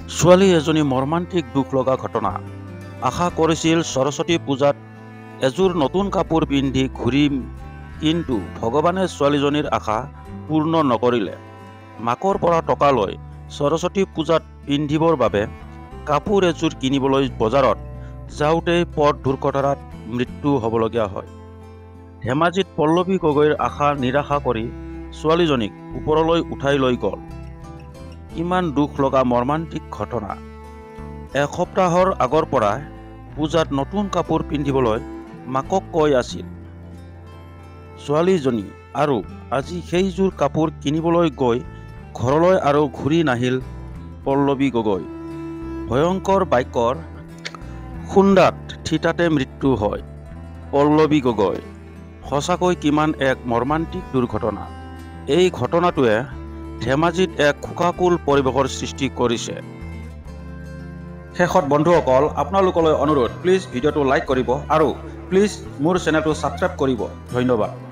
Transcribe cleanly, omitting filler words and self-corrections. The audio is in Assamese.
ছোৱালী এজনী মৰ্মান্তিক দুখ লগা ঘটনা। আশা কৰিছিল সৰস্বতী পূজাত এযোৰ নতুন কাপোৰ পিন্ধি ঘূৰিম, কিন্তু ভগৱানে ছোৱালীজনীৰ আশা পূৰ্ণ নকৰিলে। মাকৰ পৰা টকা লৈ সৰস্বতী পূজাত পিন্ধিবৰ বাবে কাপোৰ এযোৰ কিনিবলৈ বজাৰত যাওঁতেই পথ দুৰ্ঘটনাত মৃত্যু হ'বলগীয়া হয়। ধেমাজিত পল্লৱী গগৈৰ আশা নিৰাশা কৰি ছোৱালীজনীক ওপৰলৈ উঠাই লৈ গ'ল। ইমান দুখ লগা মৰ্মান্তিক ঘটনা। এসপ্তাহৰ আগৰ পৰা পূজাত নতুন কাপোৰ পিন্ধিবলৈ মাকক কৈ আছিল ছোৱালীজনী, আৰু আজি সেইযোৰ কাপোৰ কিনিবলৈ গৈ ঘৰলৈ আৰু ঘূৰি নাহিল পল্লৱী গগৈ। ভয়ংকৰ বাক্যৰ খুন্দাত থিতাতে মৃত্যু হয় পল্লৱী গগৈ। সঁচাকৈ কিমান এক মৰ্মান্তিক দুৰ্ঘটনা। এই ঘটনাটোৱে ধেমাজিত এক শোকাকুল পৰিৱেশৰ সৃষ্টি কৰিছে। শেষত বন্ধুসকল, আপোনালোকলৈ অনুৰোধ, প্লিজ ভিডিঅ'টো লাইক কৰিব আৰু প্লিজ মোৰ চেনেলটো ছাবস্ক্ৰাইব কৰিব। ধন্যবাদ।